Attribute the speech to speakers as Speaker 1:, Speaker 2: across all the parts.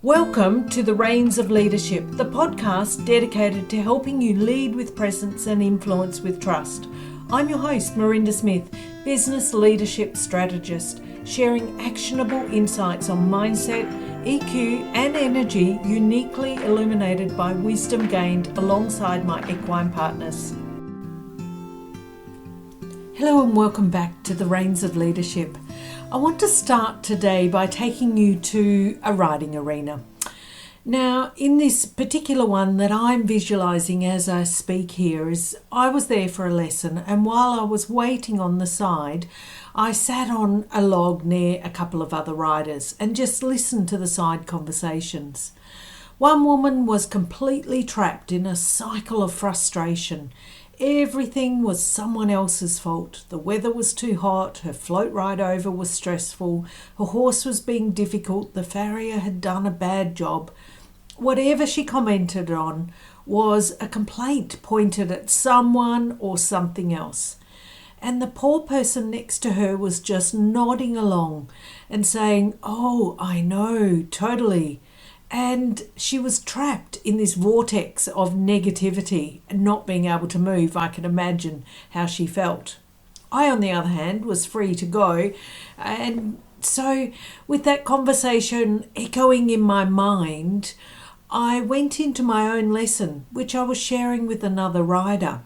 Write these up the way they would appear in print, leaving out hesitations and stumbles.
Speaker 1: Welcome to the Reins of Leadership, the podcast dedicated to helping you lead with presence and influence with trust. I'm your host, Marinda Smith, business leadership strategist, sharing actionable insights on mindset, EQ and energy uniquely illuminated by wisdom gained alongside my equine partners. Hello and welcome back to the Reins of Leadership. I want to start today by taking you to a riding arena. Now, in this particular one that I'm visualizing as I speak here is I was there for a lesson, and while I was waiting on the side, I sat on a log near a couple of other riders and just listened to the side conversations. One woman was completely trapped in a cycle of frustration. Everything was someone else's fault. The weather was too hot, her float ride over was stressful, her horse was being difficult, the farrier had done a bad job. Whatever she commented on was a complaint pointed at someone or something else. And the poor person next to her was just nodding along and saying, "Oh, I know, totally." And she was trapped in this vortex of negativity and not being able to move. I can imagine how she felt. I, on the other hand, was free to go. And so with that conversation echoing in my mind, I went into my own lesson, which I was sharing with another rider.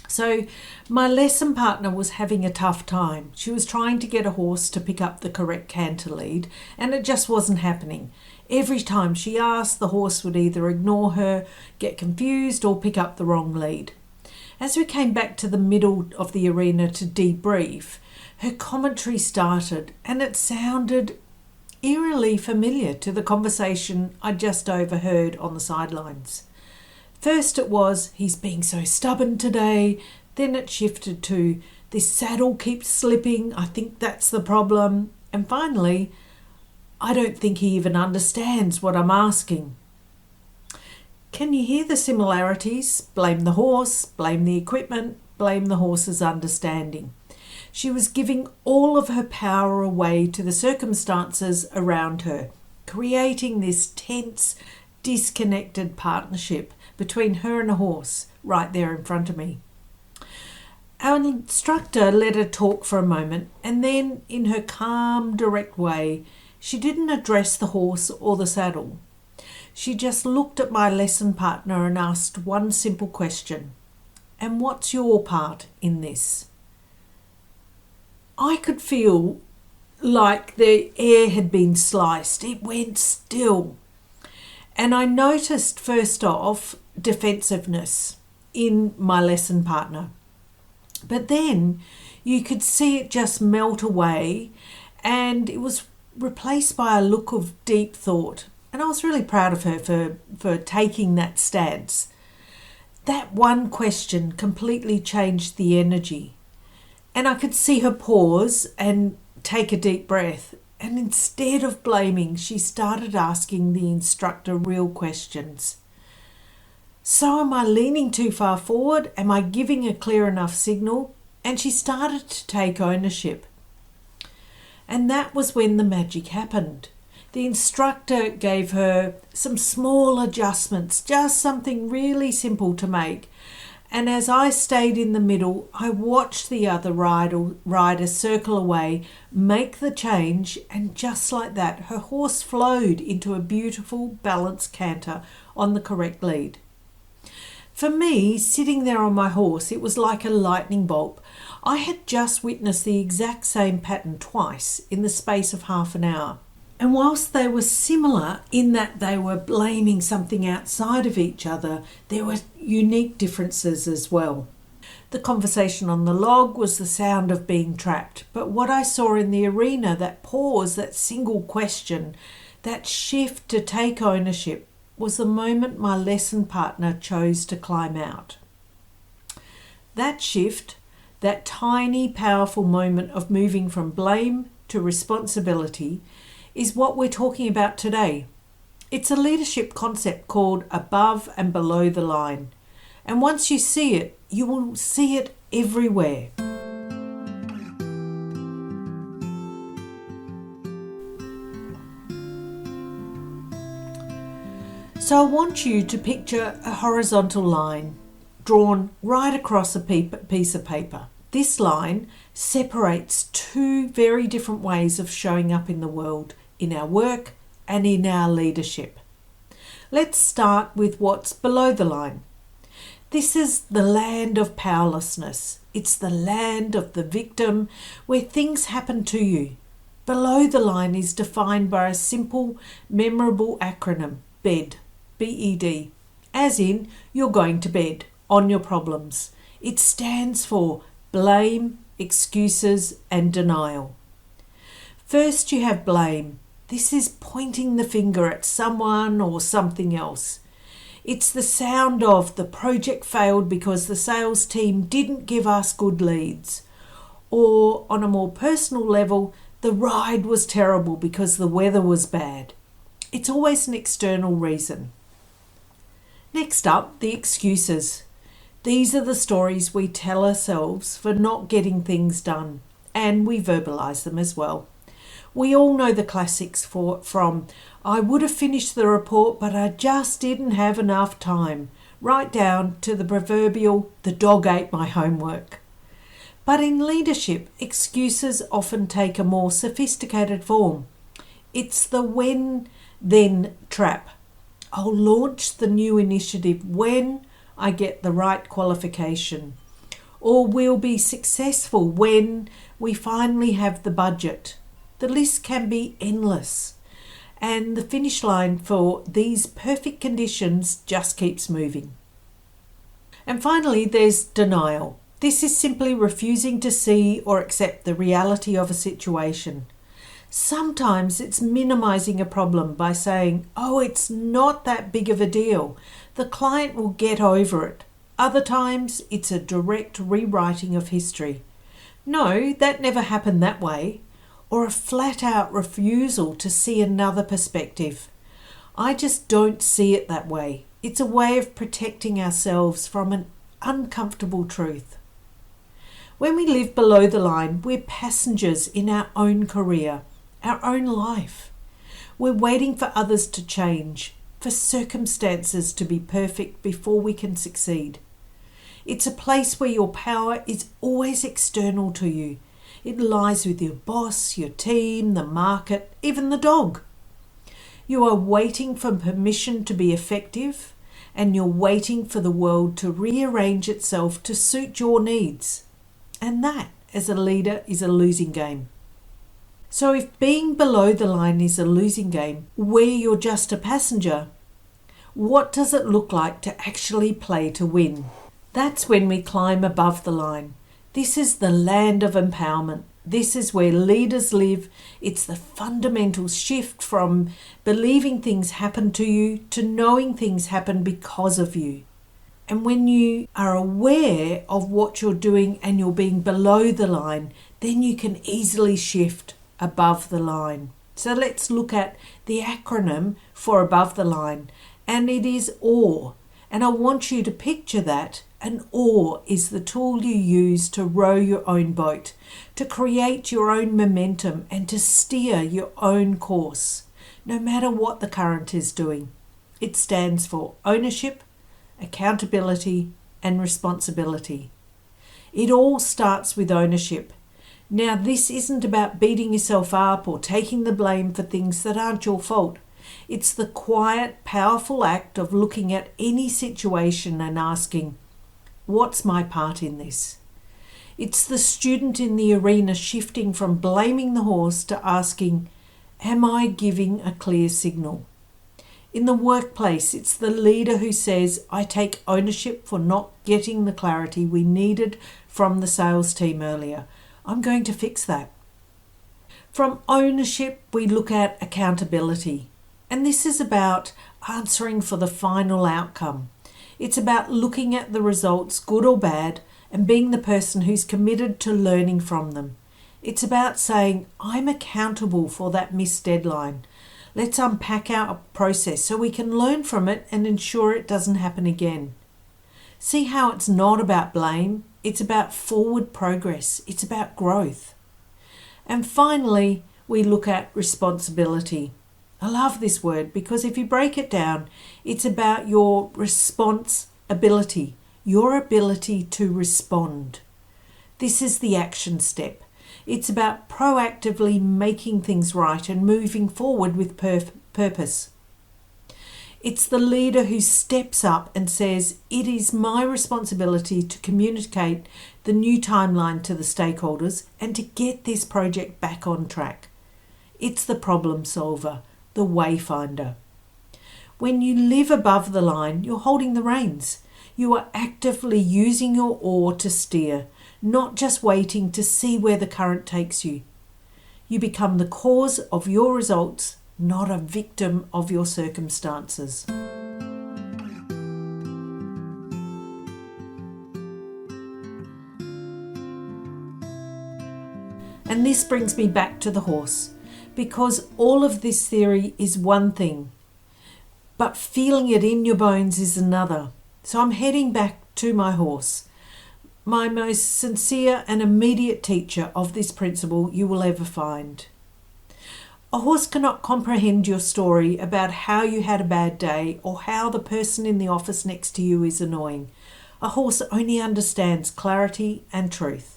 Speaker 1: So my lesson partner was having a tough time. She was trying to get a horse to pick up the correct canter lead, and it just wasn't happening. Every time she asked, the horse would either ignore her, get confused, or pick up the wrong lead. As we came back to the middle of the arena to debrief, her commentary started, and it sounded eerily familiar to the conversation I just overheard on the sidelines. First it was, "He's being so stubborn today." Then it shifted to, "This saddle keeps slipping. I think that's the problem." And finally, "I don't think he even understands what I'm asking." Can you hear the similarities? Blame the horse, blame the equipment, blame the horse's understanding. She was giving all of her power away to the circumstances around her, creating this tense, disconnected partnership between her and a horse right there in front of me. Our instructor let her talk for a moment, and then in her calm, direct way, she didn't address the horse or the saddle. She just looked at my lesson partner and asked one simple question: "And what's your part in this?" I could feel like the air had been sliced. It went still. And I noticed first off defensiveness in my lesson partner. But then you could see it just melt away, and it was replaced by a look of deep thought. And I was really proud of her for taking that stance. That one question completely changed the energy. And I could see her pause and take a deep breath. And instead of blaming, she started asking the instructor real questions. "So am I leaning too far forward? Am I giving a clear enough signal?" And she started to take ownership. And that was when the magic happened. The instructor gave her some small adjustments, just something really simple to make. And as I stayed in the middle, I watched the other rider circle away, make the change, and just like that, her horse flowed into a beautiful, balanced canter on the correct lead. For me, sitting there on my horse, it was like a lightning bolt. I had just witnessed the exact same pattern twice in the space of half an hour. And whilst they were similar in that they were blaming something outside of each other, there were unique differences as well. The conversation on the log was the sound of being trapped, but what I saw in the arena, that pause, that single question, that shift to take ownership, was the moment my lesson partner chose to climb out. That shift, that tiny, powerful moment of moving from blame to responsibility, is what we're talking about today. It's a leadership concept called above and below the line. And once you see it, you will see it everywhere. So I want you to picture a horizontal line drawn right across a piece of paper. This line separates two very different ways of showing up in the world, in our work and in our leadership. Let's start with what's below the line. This is the land of powerlessness. It's the land of the victim where things happen to you. Below the line is defined by a simple, memorable acronym, BED, B-E-D, as in you're going to bed on your problems. It stands for blame, excuses and denial. First you have blame. This is pointing the finger at someone or something else. It's the sound of the project failed because the sales team didn't give us good leads. Or on a more personal level, the ride was terrible because the weather was bad. It's always an external reason. Next up, the excuses. These are the stories we tell ourselves for not getting things done, and we verbalise them as well. We all know the classics from I would have finished the report but I just didn't have enough time, right down to the proverbial the dog ate my homework. But in leadership, excuses often take a more sophisticated form. It's the when-then trap. I'll launch the new initiative when I get the right qualification. Or we'll be successful when we finally have the budget. The list can be endless, and the finish line for these perfect conditions just keeps moving. And finally, there's denial. This is simply refusing to see or accept the reality of a situation. Sometimes it's minimizing a problem by saying, oh, it's not that big of a deal. The client will get over it. Other times, it's a direct rewriting of history. No, that never happened that way. Or a flat-out refusal to see another perspective. I just don't see it that way. It's a way of protecting ourselves from an uncomfortable truth. When we live below the line, we're passengers in our own career, our own life. We're waiting for others to change, for circumstances to be perfect before we can succeed. It's a place where your power is always external to you. It lies with your boss, your team, the market, even the dog. You are waiting for permission to be effective, and you're waiting for the world to rearrange itself to suit your needs. And that, as a leader, is a losing game. So if being below the line is a losing game, where you're just a passenger, what does it look like to actually play to win? That's when we climb above the line. This is the land of empowerment. This is where leaders live. It's the fundamental shift from believing things happen to you to knowing things happen because of you. And when you are aware of what you're doing and you're being below the line, then you can easily shift above the line. So let's look at the acronym for above the line, and it is OAR. And I want you to picture that. An oar is the tool you use to row your own boat, to create your own momentum and to steer your own course, no matter what the current is doing. It stands for ownership, accountability and responsibility. It all starts with ownership. Now, this isn't about beating yourself up or taking the blame for things that aren't your fault. It's the quiet, powerful act of looking at any situation and asking, what's my part in this? It's the student in the arena shifting from blaming the horse to asking, am I giving a clear signal? In the workplace, it's the leader who says, I take ownership for not getting the clarity we needed from the sales team earlier. I'm going to fix that. From ownership, we look at accountability. And this is about answering for the final outcome. It's about looking at the results, good or bad, and being the person who's committed to learning from them. It's about saying, I'm accountable for that missed deadline. Let's unpack our process so we can learn from it and ensure it doesn't happen again. See how it's not about blame, it's about forward progress, it's about growth. And finally, we look at responsibility. I love this word because if you break it down, it's about your response ability, your ability to respond. This is the action step. It's about proactively making things right and moving forward with purpose. It's the leader who steps up and says, it is my responsibility to communicate the new timeline to the stakeholders and to get this project back on track. It's the problem solver, the wayfinder. When you live above the line, you're holding the reins. You are actively using your oar to steer, not just waiting to see where the current takes you. You become the cause of your results, not a victim of your circumstances. And this brings me back to the horse, because all of this theory is one thing, but feeling it in your bones is another. So I'm heading back to my horse, my most sincere and immediate teacher of this principle you will ever find. A horse cannot comprehend your story about how you had a bad day or how the person in the office next to you is annoying. A horse only understands clarity and truth.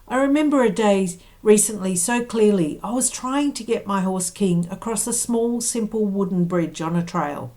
Speaker 1: I remember a day recently so clearly. I was trying to get my horse King across a small, simple wooden bridge on a trail.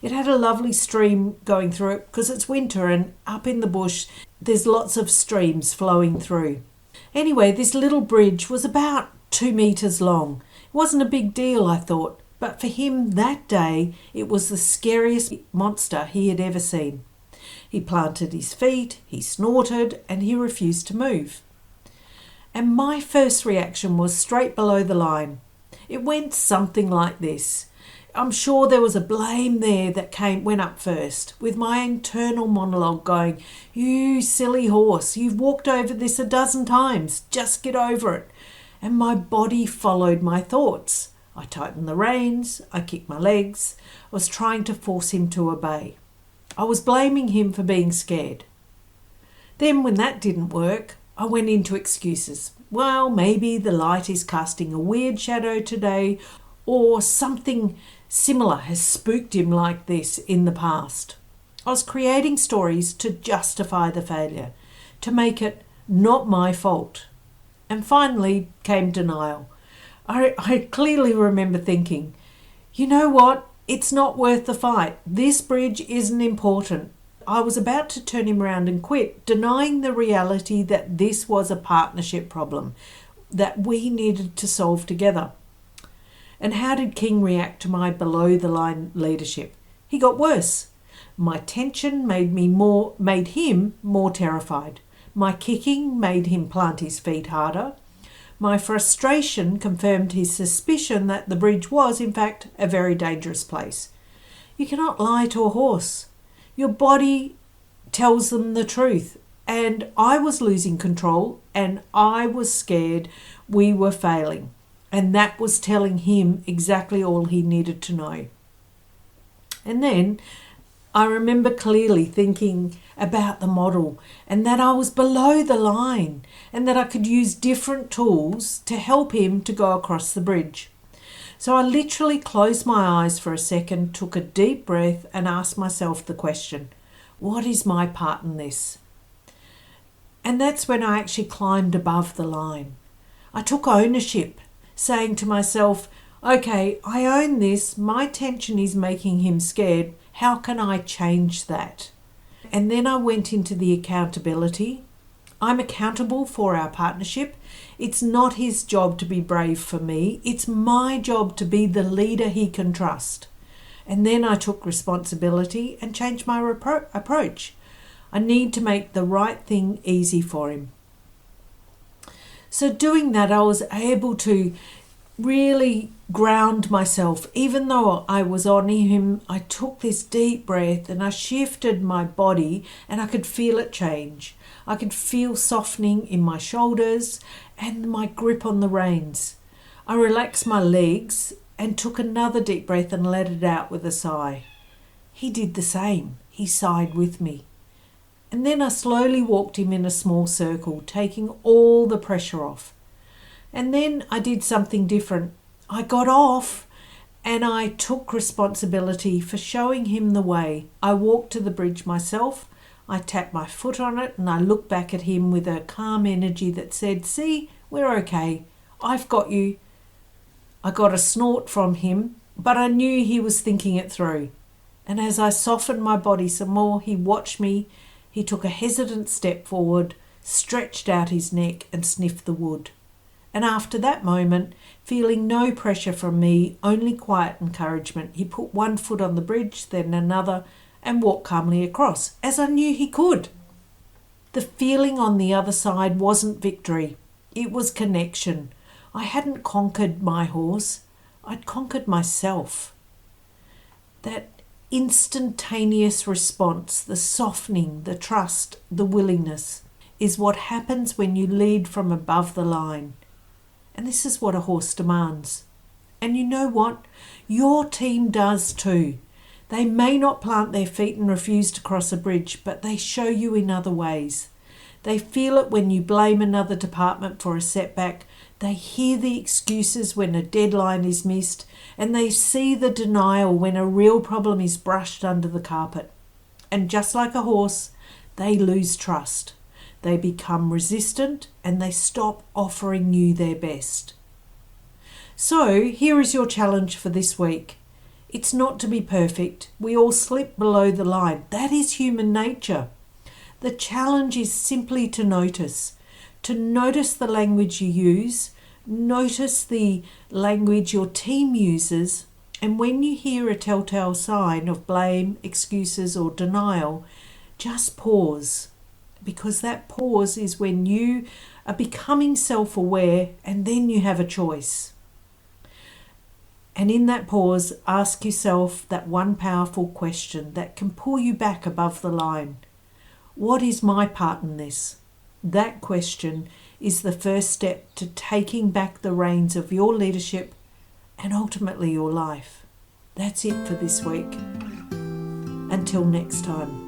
Speaker 1: It had a lovely stream going through it because it's winter and up in the bush there's lots of streams flowing through. Anyway, this little bridge was about 2 meters long. It wasn't a big deal, I thought, but for him that day it was the scariest monster he had ever seen. He planted his feet, he snorted, and he refused to move. And my first reaction was straight below the line. It went something like this. I'm sure there was a blame there that went up first, with my internal monologue going, "You silly horse, you've walked over this a dozen times, just get over it." And my body followed my thoughts. I tightened the reins, I kicked my legs, I was trying to force him to obey. I was blaming him for being scared. Then when that didn't work, I went into excuses. Well, maybe the light is casting a weird shadow today, or something similar has spooked him like this in the past. I was creating stories to justify the failure, to make it not my fault. And finally came denial. I clearly remember thinking, you know what? It's not worth the fight. This bridge isn't important. I was about to turn him around and quit, denying the reality that this was a partnership problem that we needed to solve together. And how did King react to my below-the-line leadership? He got worse. My tension made him more terrified. My kicking made him plant his feet harder. My frustration confirmed his suspicion that the bridge was, in fact, a very dangerous place. You cannot lie to a horse. Your body tells them the truth. And I was losing control and I was scared we were failing. And that was telling him exactly all he needed to know. And then I remember clearly thinking about the model and that I was below the line and that I could use different tools to help him to go across the bridge. So I literally closed my eyes for a second, took a deep breath and asked myself the question, what is my part in this? And that's when I actually climbed above the line. I took ownership, saying to myself, okay, I own this, my tension is making him scared, how can I change that? And then I went into the accountability. I'm accountable for our partnership. It's not his job to be brave for me. It's my job to be the leader he can trust. And then I took responsibility and changed my approach. I need to make the right thing easy for him. So doing that, I was able to really ground myself. Even though I was on him, I took this deep breath and I shifted my body and I could feel it change. I could feel softening in my shoulders and my grip on the reins. I relaxed my legs and took another deep breath and let it out with a sigh. He did the same. He sighed with me. And then I slowly walked him in a small circle, taking all the pressure off. And then I did something different. I got off and I took responsibility for showing him the way. I walked to the bridge myself. I tapped my foot on it and I looked back at him with a calm energy that said, "See, we're okay. I've got you." I got a snort from him, but I knew he was thinking it through. And as I softened my body some more, he watched me. He took a hesitant step forward, stretched out his neck and sniffed the wood. And after that moment, feeling no pressure from me, only quiet encouragement, he put one foot on the bridge, then another, and walked calmly across, as I knew he could. The feeling on the other side wasn't victory. It was connection. I hadn't conquered my horse. I'd conquered myself. That instantaneous response, the softening, the trust, the willingness, is what happens when you lead from above the line. And this is what a horse demands. And you know what? Your team does too. They may not plant their feet and refuse to cross a bridge, but they show you in other ways. They feel it when you blame another department for a setback. They hear the excuses when a deadline is missed, and they see the denial when a real problem is brushed under the carpet. And just like a horse, they lose trust. They become resistant and they stop offering you their best. So here is your challenge for this week. It's not to be perfect. We all slip below the line. That is human nature. The challenge is simply to notice the language you use, notice the language your team uses, and when you hear a telltale sign of blame, excuses, or denial, just pause, because that pause is when you are becoming self-aware, and then you have a choice. And in that pause, ask yourself that one powerful question that can pull you back above the line. What is my part in this? That question is the first step to taking back the reins of your leadership and ultimately your life. That's it for this week. Until next time.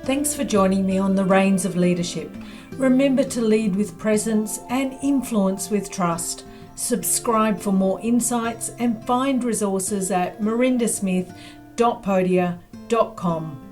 Speaker 1: Thanks for joining me on the Reins of Leadership. Remember to lead with presence and influence with trust. Subscribe for more insights and find resources at mirindasmith.podia.com.